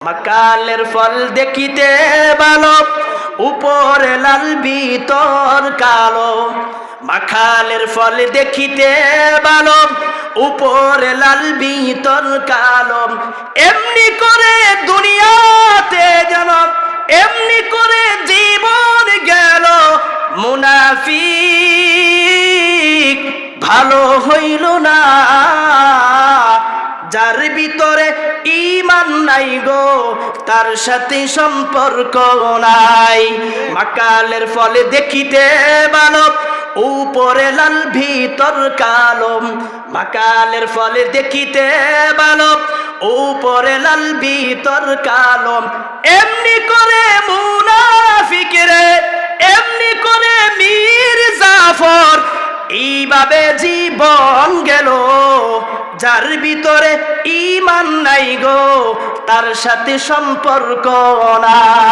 মাকালের ফল দেখিতে ভালো, উপরে লাল ভিতর কালো। মাকালের ফল দেখিতে ভালো, উপরে লাল ভিতর কালো। এমনি করে দুনিয়াতে যেন এমনি করে জীবন গেল। মুনাফিক ভালো হইল না, যার ভিতরে ঈমান নাই গো, তার সাথে সম্পর্ক নাই। মাকালের ফলে দেখিতে ভালো, উপরে লাল ভিতর কালো। মাকালের ফলে দেখিতে ভালো, উপরে লাল ভিতর কালো। এমনি করে মুনাফিক রে, এমনি করে মীর জাফর, এইভাবে জীবন গেল। যার ভিতরে ঈমান নাই গো, তার সাথে সম্পর্ক নাই।